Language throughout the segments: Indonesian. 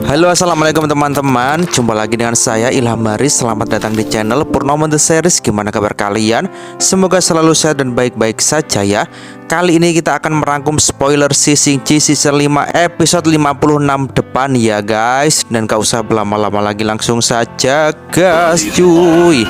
Halo, assalamualaikum teman-teman. Jumpa lagi dengan saya Ilham Haris. Selamat datang di channel Purnomo The Series. Gimana kabar kalian? Semoga selalu sehat dan baik-baik saja ya. Kali ini kita akan merangkum spoiler Sising-Ci season 5 episode 56 depan ya guys. Dan gak usah berlama-lama lagi, langsung saja gas cuy.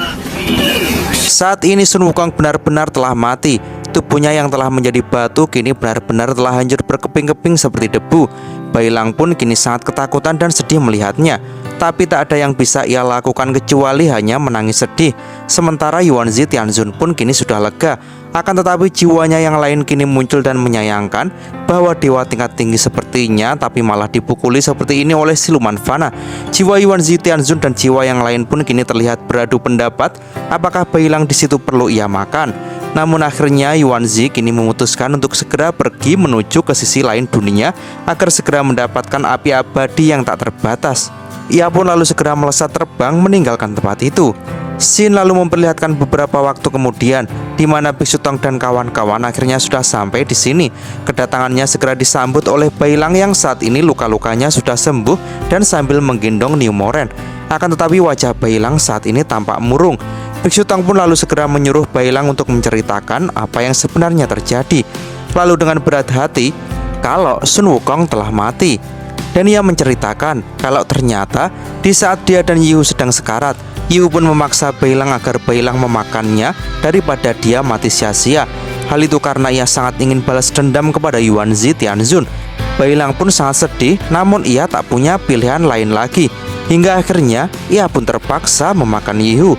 Saat ini Sun Wukong benar-benar telah mati. Tubuhnya yang telah menjadi batu kini benar-benar telah hancur berkeping-keping seperti debu. Bailang pun kini sangat ketakutan dan sedih melihatnya. Tapi tak ada yang bisa ia lakukan kecuali hanya menangis sedih. Sementara Yuanzi Tianzun pun kini sudah lega. Akan tetapi jiwanya yang lain kini muncul dan menyayangkan bahwa dewa tingkat tinggi sepertinya tapi malah dipukuli seperti ini oleh siluman fana. Jiwa Yuanzi Tianzun dan jiwa yang lain pun kini terlihat beradu pendapat apakah Bailang di situ perlu ia makan. Namun akhirnya Yuanzi kini memutuskan untuk segera pergi menuju ke sisi lain dunia agar segera mendapatkan api abadi yang tak terbatas. Ia pun lalu segera melesat terbang meninggalkan tempat itu. Scene lalu memperlihatkan beberapa waktu kemudian di mana Biksu Tong dan kawan-kawan akhirnya sudah sampai di sini. Kedatangannya segera disambut oleh Bailang yang saat ini luka-lukanya sudah sembuh dan sambil menggendong New Moren. Akan tetapi wajah Bailang saat ini tampak murung. Biksu Tong pun lalu segera menyuruh Bailang untuk menceritakan apa yang sebenarnya terjadi. Lalu dengan berat hati kalau Sun Wukong telah mati. Dan ia menceritakan kalau ternyata di saat dia dan Yihu sedang sekarat, Yihu pun memaksa Bailang agar Bailang memakannya daripada dia mati sia-sia. Hal itu karena ia sangat ingin balas dendam kepada Yuanzi Tianzun. Bailang pun sangat sedih, namun ia tak punya pilihan lain lagi. Hingga akhirnya ia pun terpaksa memakan Yihu.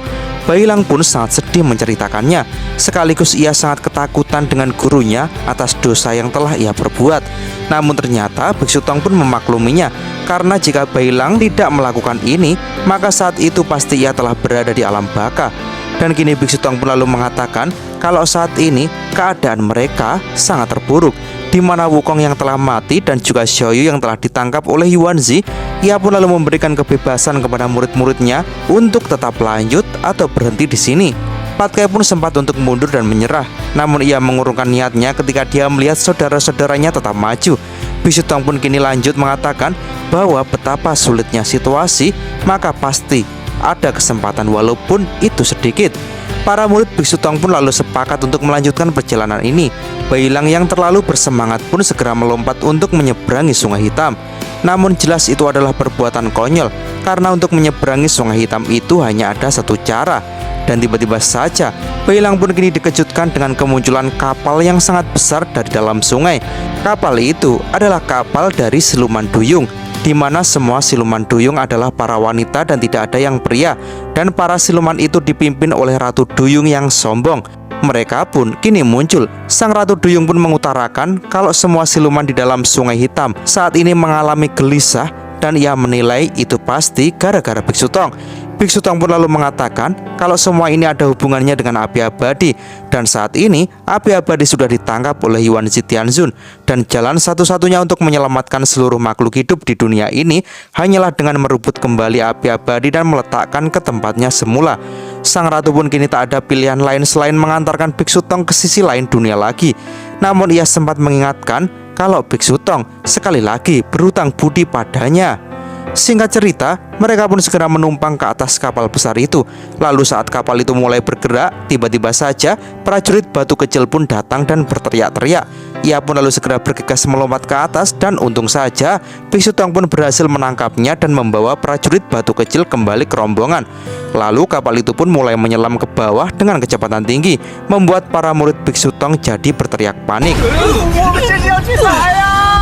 Bailang pun sangat sedih menceritakannya. Sekaligus ia sangat ketakutan dengan gurunya atas dosa yang telah ia perbuat. Namun ternyata Biksu Tong pun memakluminya, karena jika Bailang tidak melakukan ini, maka saat itu pasti ia telah berada di alam baka. Dan kini Biksu Tong pun lalu mengatakan kalau saat ini keadaan mereka sangat terburuk, di mana Wukong yang telah mati dan juga Xiaoyu yang telah ditangkap oleh Yuanzi. Ia pun lalu memberikan kebebasan kepada murid-muridnya untuk tetap lanjut atau berhenti di sini. Pat Kai pun sempat untuk mundur dan menyerah, namun ia mengurungkan niatnya ketika dia melihat saudara-saudaranya tetap maju. Biksu Tong pun kini lanjut mengatakan bahwa betapa sulitnya situasi, maka pasti ada kesempatan walaupun itu sedikit. Para murid Biksu Tong pun lalu sepakat untuk melanjutkan perjalanan ini. Bailang yang terlalu bersemangat pun segera melompat untuk menyeberangi Sungai Hitam. Namun jelas itu adalah perbuatan konyol, karena untuk menyeberangi Sungai Hitam itu hanya ada satu cara. Dan tiba-tiba saja Bailang pun kini dikejutkan dengan kemunculan kapal yang sangat besar dari dalam sungai. Kapal itu adalah kapal dari siluman duyung, di mana semua siluman duyung adalah para wanita dan tidak ada yang pria. Dan para siluman itu dipimpin oleh Ratu Duyung yang sombong. Mereka pun kini muncul. Sang Ratu Duyung pun mengutarakan kalau semua siluman di dalam Sungai Hitam saat ini mengalami gelisah, dan ia menilai itu pasti gara-gara Biksu Tong. Biksu Tong pun lalu mengatakan kalau semua ini ada hubungannya dengan api abadi. Dan saat ini api abadi sudah ditangkap oleh Yuanzi Tianzun. Dan jalan satu-satunya untuk menyelamatkan seluruh makhluk hidup di dunia ini hanyalah dengan merebut kembali api abadi dan meletakkan ke tempatnya semula. Sang ratu pun kini tak ada pilihan lain selain mengantarkan Biksu Tong ke sisi lain dunia lagi. Namun ia sempat mengingatkan kalau Biksu Tong sekali lagi berhutang budi padanya. Singkat cerita, mereka pun segera menumpang ke atas kapal besar itu. Lalu saat kapal itu mulai bergerak, tiba-tiba saja prajurit batu kecil pun datang dan berteriak-teriak. Ia pun lalu segera bergegas melompat ke atas, dan untung saja Biksu Tong pun berhasil menangkapnya dan membawa prajurit batu kecil kembali ke rombongan. Lalu kapal itu pun mulai menyelam ke bawah dengan kecepatan tinggi, membuat para murid Biksu Tong jadi berteriak panik.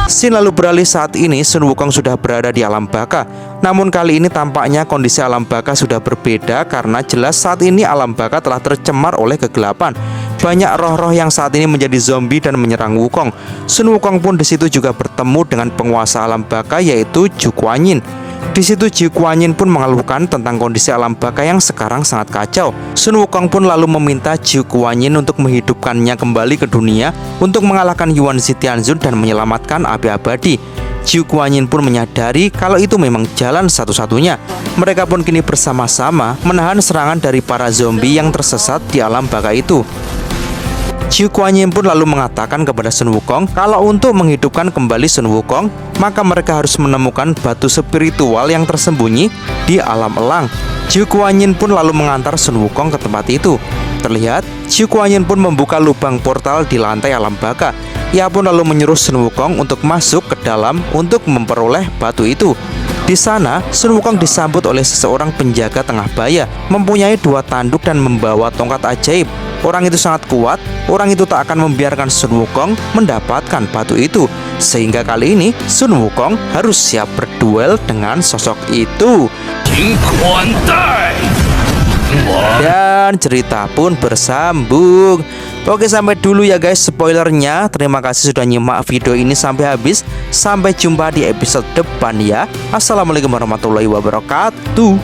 Scene lalu beralih saat ini Sun Wukong sudah berada di alam baka. Namun kali ini tampaknya kondisi alam baka sudah berbeda, karena jelas saat ini alam baka telah tercemar oleh kegelapan. Banyak roh-roh yang saat ini menjadi zombie dan menyerang Wukong. Sun Wukong pun di situ juga bertemu dengan penguasa alam baka yaitu Zhu Guanyin. Di situ Zhu Guanyin pun mengeluhkan tentang kondisi alam baka yang sekarang sangat kacau. Sun Wukong pun lalu meminta Zhu Guanyin untuk menghidupkannya kembali ke dunia untuk mengalahkan Yuanzi Tianzun dan menyelamatkan api abadi. Zhu Guanyin pun menyadari kalau itu memang jalan satu-satunya. Mereka pun kini bersama-sama menahan serangan dari para zombie yang tersesat di alam baka itu. Zhu Guanyin pun lalu mengatakan kepada Sun Wukong kalau untuk menghidupkan kembali Sun Wukong, maka mereka harus menemukan batu spiritual yang tersembunyi di alam elang. Zhu Guanyin pun lalu mengantar Sun Wukong ke tempat itu. Terlihat, Zhu Guanyin pun membuka lubang portal di lantai alam baka. Ia pun lalu menyuruh Sun Wukong untuk masuk ke dalam untuk memperoleh batu itu. Di sana, Sun Wukong disambut oleh seseorang penjaga tengah baya, mempunyai 2 tanduk dan membawa tongkat ajaib. Orang itu sangat kuat, orang itu tak akan membiarkan Sun Wukong mendapatkan batu itu. Sehingga kali ini, Sun Wukong harus siap berduel dengan sosok itu. Dan cerita pun bersambung. Oke, sampai dulu ya guys spoilernya. Terima kasih sudah nyimak video ini sampai habis. Sampai jumpa di episode depan ya. Assalamualaikum warahmatullahi wabarakatuh.